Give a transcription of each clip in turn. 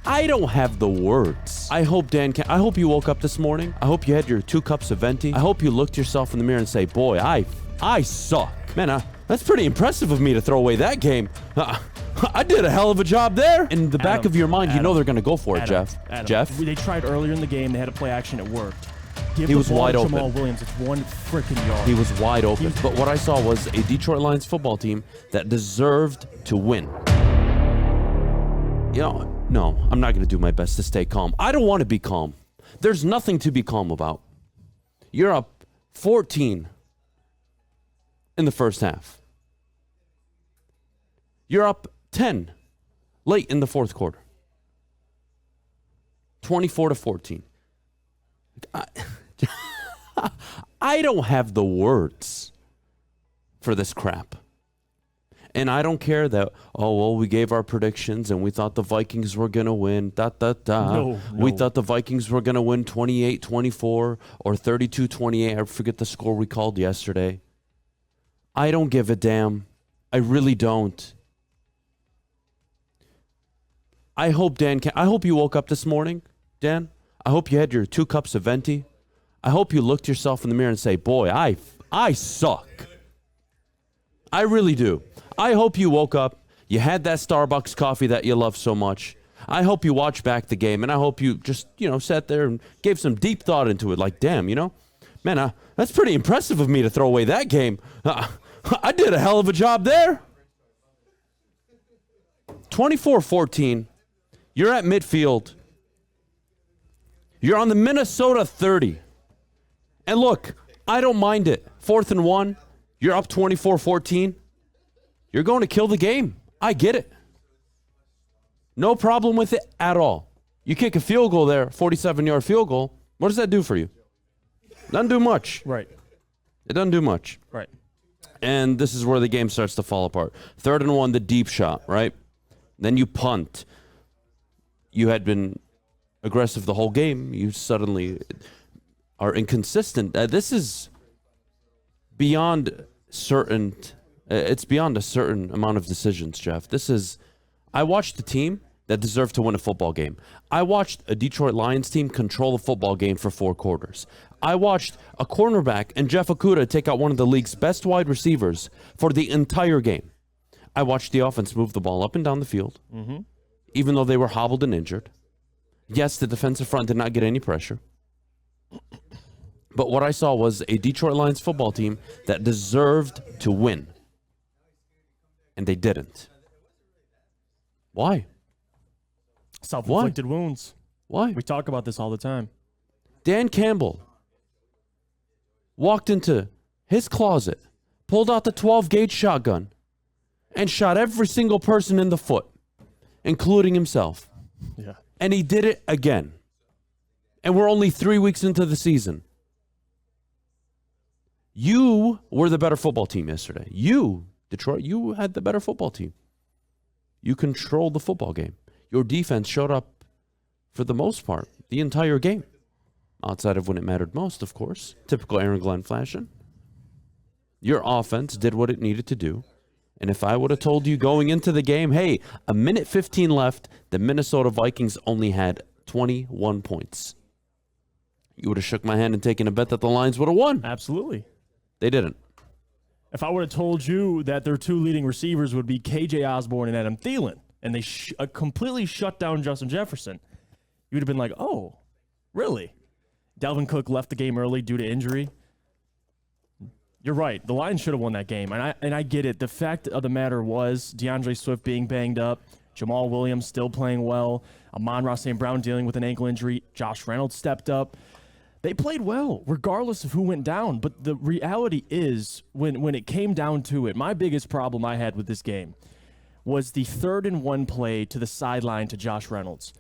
I don't have the words. I hope I hope you woke up this morning. I hope you had your 2 cups of venti. I hope you looked yourself in the mirror and say, boy, I suck. Man, that's pretty impressive of me to throw away that game. I did a hell of a job there. In the back of your mind, you know they're going to go for it, Jeff. Jeff? They tried earlier in the game. They had a play action. It worked. He was wide open. Jamal Williams, it's 1 freaking yard. He was wide open. But what I saw was a Detroit Lions football team that deserved to win. You know, no, I'm not going to do my best to stay calm. I don't want to be calm. There's nothing to be calm about. You're up 14 in the first half. You're up 10 late in the fourth quarter. 24-14. I don't have the words for this crap. And I don't care that, we gave our predictions and we thought the Vikings were going to win. No. We thought the Vikings were going to win 28-24 or 32-28. I forget the score we called yesterday. I don't give a damn. I really don't. I hope you woke up this morning, Dan. I hope you had your 2 cups of venti. I hope you looked yourself in the mirror and say, boy, I suck. I really do. I hope you woke up, you had that Starbucks coffee that you love so much. I hope you watched back the game, and I hope you just, sat there and gave some deep thought into it. Like, damn, man, that's pretty impressive of me to throw away that game. I did a hell of a job there. 24-14. You're at midfield. You're on the Minnesota 30. And look, I don't mind it. 4th and 1. You're up 24-14. You're going to kill the game. I get it. No problem with it at all. You kick a field goal there, 47-yard field goal. What does that do for you? Doesn't do much. Right. It doesn't do much. Right. And this is where the game starts to fall apart. 3rd and 1, the deep shot, right? Then you punt. You had been aggressive the whole game. You suddenly are inconsistent. This is beyond certain. It's beyond a certain amount of decisions, Jeff. I watched a team that deserved to win a football game. I watched a Detroit Lions team control a football game for 4 quarters. I watched a cornerback and Jeff Okudah take out one of the league's best wide receivers for the entire game. I watched the offense move the ball up and down the field, even though they were hobbled and injured. Yes, the defensive front did not get any pressure. But what I saw was a Detroit Lions football team that deserved to win. And they didn't. Why? Self-inflicted wounds. Why? We talk about this all the time. Dan Campbell walked into his closet, pulled out the 12-gauge shotgun, and shot every single person in the foot, including himself. Yeah. And he did it again. And we're only 3 weeks into the season. You were the better football team yesterday. You, Detroit, you had the better football team. You controlled the football game. Your defense showed up for the most part, the entire game. Outside of when it mattered most, of course. Typical Aaron Glenn fashion. Your offense did what it needed to do. And if I would have told you going into the game, hey, a minute 15 left, the Minnesota Vikings only had 21 points. You would have shook my hand and taken a bet that the Lions would have won. Absolutely. They didn't. If I would have told you that their 2 leading receivers would be KJ Osborne and Adam Thielen, and they completely shut down Justin Jefferson, you would have been like, oh, really? Dalvin Cook left the game early due to injury. You're right. The Lions should have won that game, and I get it. The fact of the matter was DeAndre Swift being banged up, Jamal Williams still playing well, Amon-Ra St. Brown dealing with an ankle injury, Josh Reynolds stepped up. They played well, regardless of who went down. But the reality is, when it came down to it, my biggest problem I had with this game was the 3rd and 1 play to the sideline to Josh Reynolds.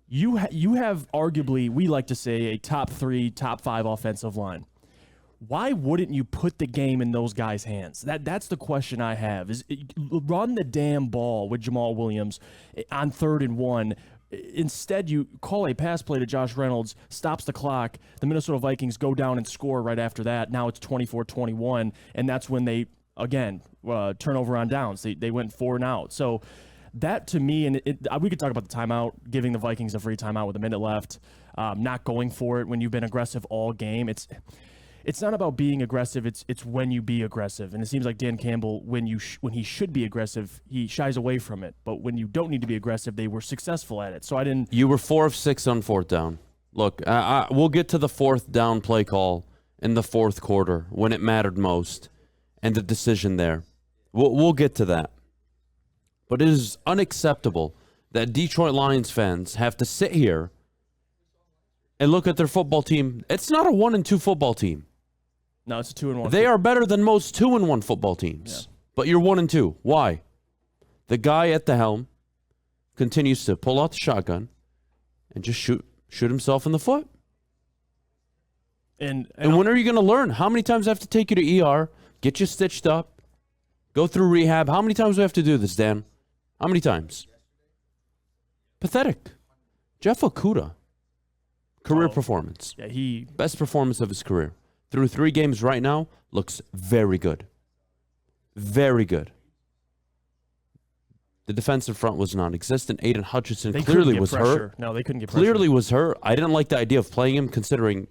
You have arguably, we like to say, a top 3, top 5 offensive line. Why wouldn't you put the game in those guys' hands? That's the question I have. Run the damn ball with Jamal Williams on 3rd and 1. Instead, you call a pass play to Josh Reynolds, stops the clock. The Minnesota Vikings go down and score right after that. Now it's 24-21, and that's when they, again, turnover on downs. They went 4 and out. So That to me, and we could talk about the timeout, giving the Vikings a free timeout with a minute left, not going for it when you've been aggressive all game. It's not about being aggressive. It's when you be aggressive. And it seems like Dan Campbell, when he should be aggressive, he shies away from it. But when you don't need to be aggressive, they were successful at it. So I didn't. You were 4 of 6 on fourth down. Look, we'll get to the fourth down play call in the fourth quarter when it mattered most, and the decision there. We'll get to that. But it is unacceptable that Detroit Lions fans have to sit here and look at their football team. It's not a 1-2 football team. No, it's a 2-1. They are better than most 2-1 football teams. Yeah. But you're 1-2. Why? The guy at the helm continues to pull out the shotgun and just shoot himself in the foot. And when are you going to learn? How many times I have to take you to ER, get you stitched up, go through rehab? How many times do we have to do this, Dan? How many times? Pathetic. Jeff Okudah, career performance. Yeah, best performance of his career. Through 3 games right now, looks very good. Very good. The defensive front was non-existent. Aiden Hutchinson clearly was hurt. No, they couldn't get pressure. Clearly was hurt. I didn't like the idea of playing him considering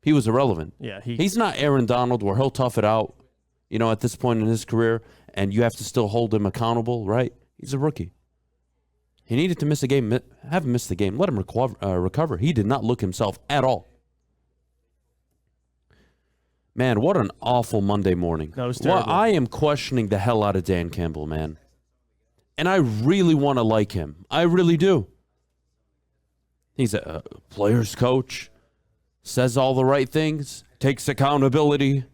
he was irrelevant. Yeah, he's not Aaron Donald where he'll tough it out, at this point in his career, and you have to still hold him accountable, right? He's a rookie. He needed to miss a game. Have him miss the game. Let him recover. He did not look himself at all. Man, what an awful Monday morning. That was terrible. Well, I am questioning the hell out of Dan Campbell, man. And I really want to like him. I really do. He's a player's coach, says all the right things, takes accountability.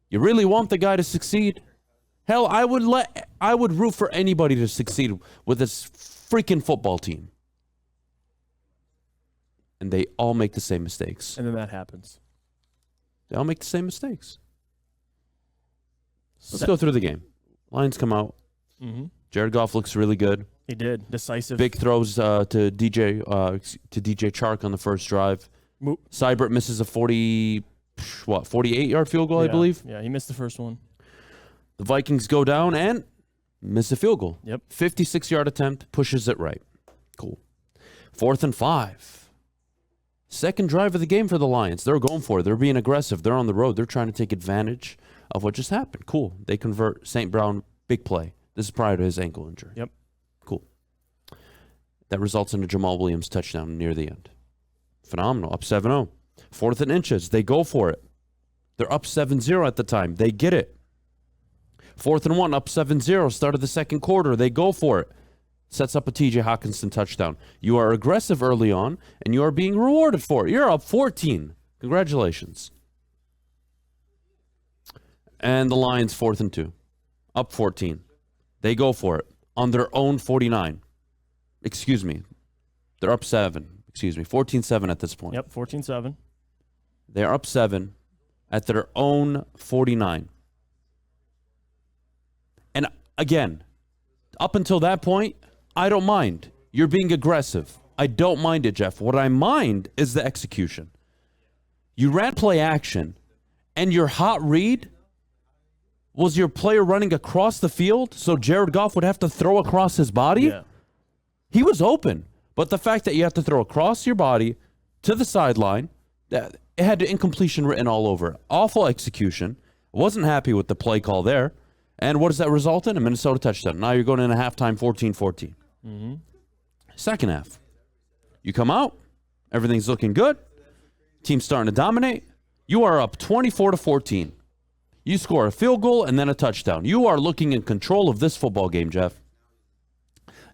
You really want the guy to succeed? Hell, I would root for anybody to succeed with this freaking football team. And they all make the same mistakes. And then that happens. They all make the same mistakes. Let's go through the game. Lions come out. Mm-hmm. Jared Goff looks really good. He did. Decisive. Big throws to DJ Chark on the first drive. Seibert misses a 48-yard field goal, I believe. Yeah, he missed the first one. The Vikings go down and miss a field goal. Yep. 56-yard attempt, pushes it right. Cool. 4th and 5. Second drive of the game for the Lions. They're going for it. They're being aggressive. They're on the road. They're trying to take advantage of what just happened. Cool. They convert St. Brown, big play. This is prior to his ankle injury. Yep. Cool. That results in a Jamal Williams touchdown near the end. Phenomenal. Up 7-0. 4th and inches. They go for it. They're up 7-0 at the time. They get it. 4th and 1, up 7-0. Start of the second quarter. They go for it. Sets up a TJ Hawkinson touchdown. You are aggressive early on, and you are being rewarded for it. You're up 14. Congratulations. And the Lions 4th and 2. Up 14. They go for it on their own 49. Excuse me. They're up 7. Excuse me. 14-7 at this point. Yep, 14-7. They're up 7 at their own 49. And again, up until that point, I don't mind. You're being aggressive. I don't mind it, Jeff. What I mind is the execution. You ran play action, and your hot read was your player running across the field so Jared Goff would have to throw across his body? Yeah. He was open. But the fact that you have to throw across your body to the sideline, it had incompletion written all over it. Awful execution. Wasn't happy with the play call there. And what does that result in? A Minnesota touchdown. Now you're going into halftime 14-14. Mm-hmm. Second half. You come out. Everything's looking good. Team's starting to dominate. You are up 24-14. You score a field goal and then a touchdown. You are looking in control of this football game, Jeff.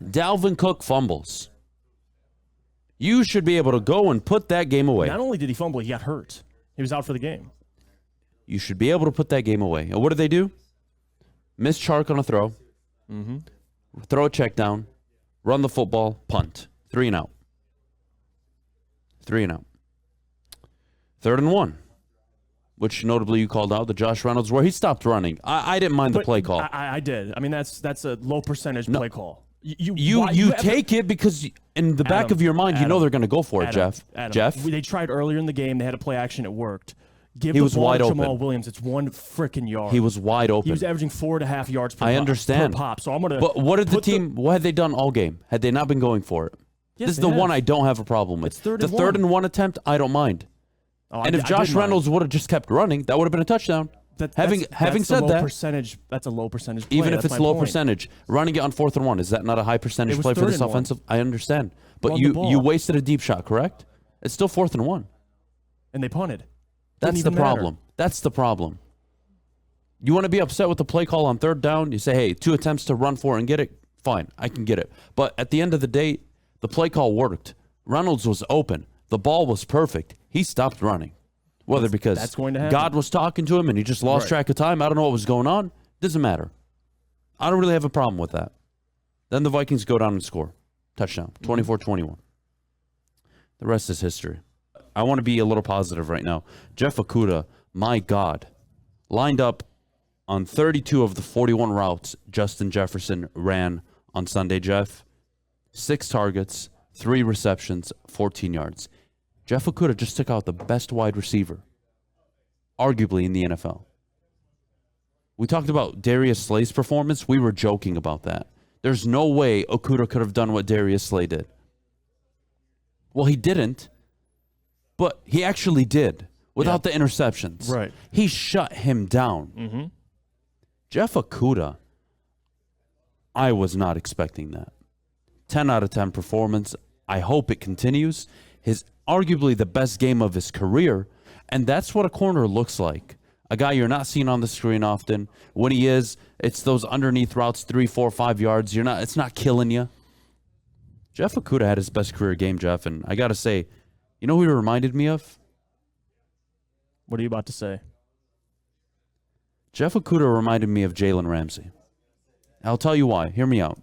Dalvin Cook fumbles. You should be able to go and put that game away. Not only did he fumble, he got hurt. He was out for the game. You should be able to put that game away. And what do they do? Miss Chark on a throw. Mm-hmm. Throw a check down. Run the football. Punt. 3 and out. 3 and out. 3rd and 1. Which notably you called out, the Josh Reynolds, where he stopped running. I didn't mind the play call. I did. I mean, that's a low percentage play call. You take it because in the back of your mind, you know they're going to go for it, Jeff. They tried earlier in the game. They had a play action. It worked. Give He the was ball wide to open. Jamal Williams. It's 1 freaking yard. He was wide open. He was averaging 4.5 yards per I pop, understand. per pop. So I'm gonna. But what did the team? What had they done all game? Had they not been going for it? Yes, this is they the have. one I don't have a problem with. It's third the and third one. and one attempt, I don't mind. Oh, And if I Josh did mind. Reynolds would have just kept running, that would have been a touchdown. Having That's said a low that, percentage. That's a low percentage. Play. even if That's it's my low point. percentage, running it on 4th and 1, is that not a high percentage It was play for 3rd this and 1. offensive? I understand, but Run the ball. you wasted a deep shot, correct? It's still 4th and 1. And they punted. That's Didn't the even matter. problem. That's the problem. You want to be upset with the play call on 3rd down? You say, hey, 2 attempts to run for it and get it. Fine, I can get it. But at the end of the day, the play call worked. Reynolds was open. The ball was perfect. He stopped running. Whether because that's going to happen. God was talking to him and he just lost track of time. I don't know what was going on. Doesn't matter. I don't really have a problem with that. Then the Vikings go down and score. Touchdown. 24-21. The rest is history. I want to be a little positive right now. Jeff Okudah, my God, lined up on 32 of the 41 routes Justin Jefferson ran on Sunday, Jeff. 6 targets, 3 receptions, 14 yards. Jeff Okudah just took out the best wide receiver, arguably in the NFL. We talked about Darius Slay's performance. We were joking about that. There's no way Okudah could have done what Darius Slay did. Well, he didn't, but he actually did without the interceptions. Right. He shut him down. Jeff Okudah, I was not expecting that. 10 out of 10 performance. I hope it continues. His arguably the best game of his career, and that's what a corner looks like. A guy you're not seeing on the screen often. When he is, it's those underneath routes, 3, 4, 5 yards. It's not killing you. Jeff Okudah had his best career game, Jeff, and I got to say, you know who he reminded me of? What are you about to say? Jeff Okudah reminded me of Jalen Ramsey. I'll tell you why. Hear me out.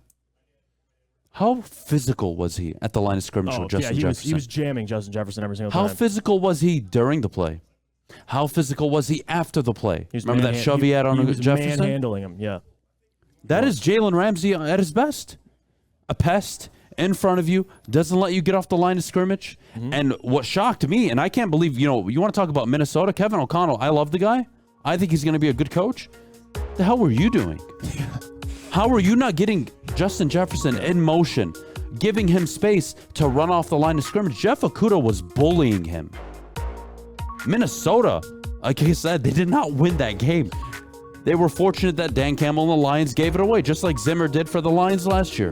How physical was he at the line of scrimmage with Justin Jefferson? He was jamming Justin Jefferson every single How time. physical was he during the play? How physical was he after the play? Remember that shove he had on Jefferson? Manhandling him, yeah. That is Jalen Ramsey at his best. A pest in front of you, doesn't let you get off the line of scrimmage. And what shocked me, and I can't believe, you want to talk about Minnesota, Kevin O'Connell, I love the guy. I think he's going to be a good coach. The hell were you doing? How are you not getting Justin Jefferson in motion, giving him space to run off the line of scrimmage? Jeff Okudah was bullying him. Minnesota, like I said, they did not win that game. They were fortunate that Dan Campbell and the Lions gave it away, just like Zimmer did for the Lions last year.